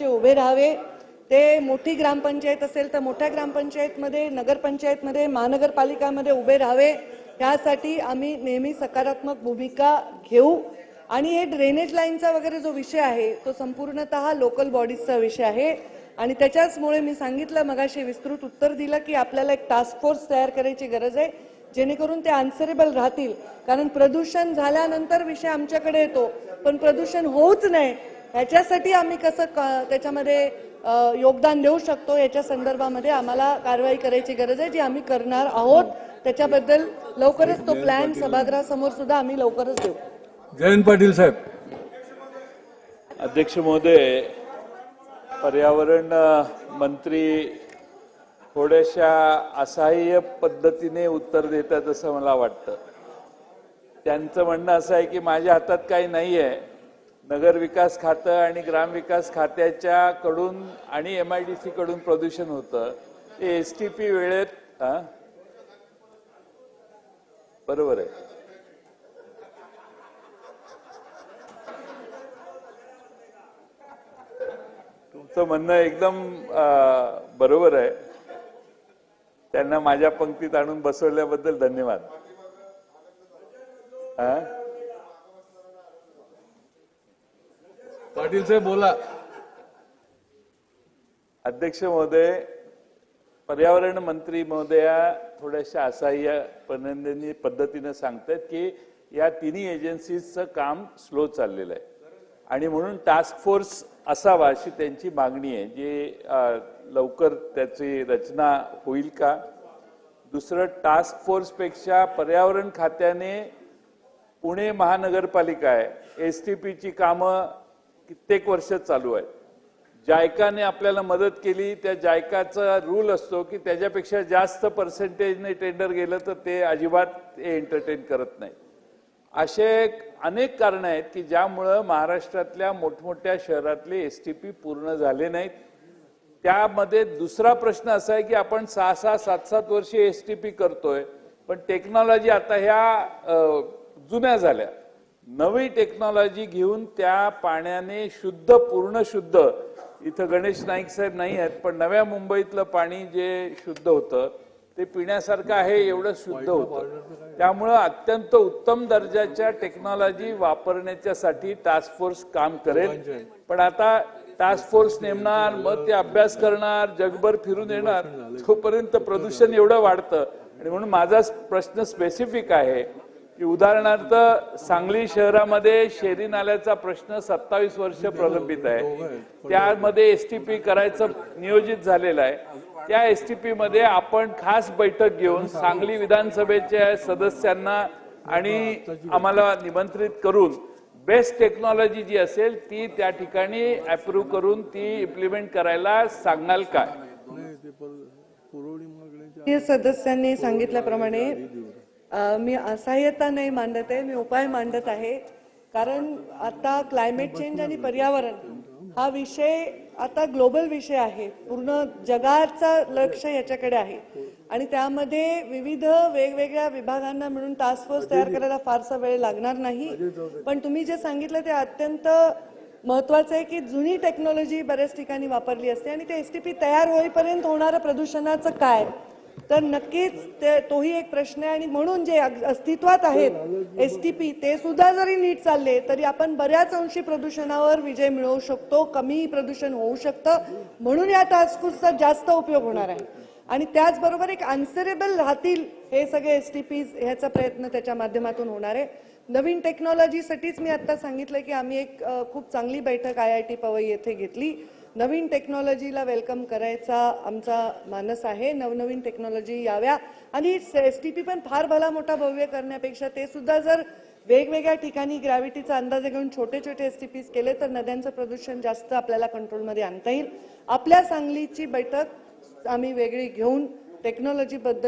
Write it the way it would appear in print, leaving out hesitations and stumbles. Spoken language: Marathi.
उभे राहावे। ते मोठी ग्रामपंचायत असेल तर मोठ्या ग्रामपंचायतमध्ये, नगरपंचायतमध्ये, महानगरपालिकामध्ये उभे राहावे। त्यासाठी आम्ही नेहमी सकारात्मक भूमिका घेऊ। आणि हे ड्रेनेज लाईनचा वगैरे जो विषय आहे तो संपूर्णतः लोकल बॉडीजचा विषय आहे आणि त्याच्याचमुळे मी सांगितलं, मगाशी विस्तृत उत्तर दिलं की आपल्याला एक टास्क फोर्स तयार करायची गरज आहे जेणेकरून ते आन्सरेबल राहतील। कारण प्रदूषण झाल्यानंतर विषय आमच्याकडे येतो, पण प्रदूषण होऊच नये याच्यासाठी आम्ही कसं त्याच्यामध्ये योगदान देऊ शकतो याच्या संदर्भामध्ये आम्हाला कारवाई करायची गरज आहे, जी आम्ही करणार आहोत। त्याच्याबद्दल लवकरच तो प्लॅन सभागृहासमोर सुद्धा आम्ही लवकरच देऊ। जयंत पाटील साहेब। अध्यक्ष महोदय, पर्यावरण मंत्री थोड्याशा असहाय्य पद्धतीने उत्तर देतात असं मला वाटतं। त्यांचं म्हणणं असं आहे की माझ्या हातात काही नाही आहे, नगर विकास खातं आणि ग्रामविकास खात्याच्या कडून आणि MIDC कडून प्रदूषण होतं, ते STP वेळेत बरोबर आहे। तुमचं म्हणणं एकदम बरोबर आहे। त्यांना माझ्या पंक्तीत आणून बसवल्याबद्दल धन्यवाद। पाटील साहेब बोला। अध्यक्ष महोदय, पर्यावरण मंत्री महोदया थोड्याशा असहाय्य पद्धतीने सांगतात की या तिन्ही एजन्सीजचं काम स्लो चाललेलं आहे आणि म्हणून टास्क फोर्स असावा अशी त्यांची मागणी आहे, जी लवकर त्याची रचना होईल का? दुसरं, टास्क फोर्स पेक्षा पर्यावरण खात्याने पुणे महानगरपालिका आहे, STPची कामं कित्येक वर्ष चालू आहे। जायकाने आपल्याला मदत केली, त्या जायकाचा रूल असतो की त्याच्यापेक्षा जास्त पर्सेंटेजने टेंडर गेलं तर ते अजिबात एंटरटेन करत नाही। असे अनेक कारणं आहेत की ज्यामुळे महाराष्ट्रातल्या मोठमोठ्या शहरातले STP पूर्ण झाले नाहीत। त्यामध्ये दुसरा प्रश्न असा आहे की आपण 6-6, 7-7 वर्षे STP करतोय, पण टेक्नॉलॉजी आता ह्या जुन्या झाल्या। नवी टेक्नॉलॉजी घेऊन त्या पाण्याने शुद्ध, पूर्ण शुद्ध, इथं गणेश नाईक साहेब नाही आहेत, पण नव्या मुंबईतलं पाणी जे शुद्ध होतं ते पिण्यासारखं आहे एवढं शुद्ध होतं। त्यामुळं अत्यंत उत्तम दर्जाच्या टेक्नॉलॉजी वापरण्याच्यासाठी टास्क फोर्स काम करेल। पण आता टास्क फोर्स नेमणार, मग ते अभ्यास करणार, जगभर फिरून येणार, तोपर्यंत प्रदूषण एवढं वाढतं। आणि म्हणून माझा प्रश्न स्पेसिफिक आहे की उदाहरणार्थ सांगली शहरामध्ये शेरी नाल्याचा प्रश्न 27 वर्ष प्रलंबित आहे, त्यामध्ये STP करायचं नियोजित झालेलं आहे। त्या STP मध्ये आपण खास बैठक घेऊन सांगली विधानसभेच्या सदस्यांना आणि आम्हाला निमंत्रित करून बेस्ट टेक्नॉलॉजी जी असेल ती त्या ठिकाणी अप्रूव्ह करून ती इम्प्लिमेंट करायला सांगाल का? सदस्यांनी सांगितल्याप्रमाणे मी असहाय्यता नाही मांडत आहे, मी उपाय मांडत आहे। कारण आता क्लायमेट चेंज आणि पर्यावरण हा विषय आता ग्लोबल विषय आहे, पूर्ण जगाचं लक्ष याच्याकडे आहे आणि त्यामध्ये विविध वेगवेगळ्या विभागांना मिळून टास्क फोर्स तयार करायला फारसा वेळ लागणार नाही। पण तुम्ही जे सांगितलं ते अत्यंत महत्त्वाचं आहे की जुनी टेक्नॉलॉजी बऱ्याच ठिकाणी वापरली असते आणि ते STP तयार होईपर्यंत होणारं प्रदूषणाचं काय, तर नक्कीच तोही एक प्रश्न आहे। आणि म्हणून जे अस्तित्वात आहेत STP ते सुद्धा जरी नीट चालले तरी आपण बऱ्याच अंशी प्रदूषणावर विजय मिळवू शकतो, कमी प्रदूषण होऊ शकतं। म्हणून या टास्क फोर्सचा जास्त उपयोग होणार आहे आणि त्याचबरोबर एक आन्सरेबल राहतील हे सगळे STPs, ह्याचा प्रयत्न त्याच्या माध्यमातून होणार आहे। नवीन टेक्नॉलॉजीसाठीच मी आता सांगितलं की आम्ही एक खूप चांगली बैठक IIT पवई येथे घेतली। नवीन टेक्नॉलॉजीला वेलकम करायचा आमचा मानस आहे, नवनवीन टेक्नॉलॉजी याव्या आणि STP पण फार भला मोठा भव्य करण्यापेक्षा ते सुद्धा जर वेगवेगळ्या ठिकाणी ग्रॅव्हिटीचा अंदाज घेऊन छोटे छोटे STPs केले तर नद्यांचं प्रदूषण जास्त आपल्याला कंट्रोलमध्ये आणता येईल। आपल्या सांगलीची बैठक आम्ही वेगळी घेऊन टेक्नॉलॉजी बद्दल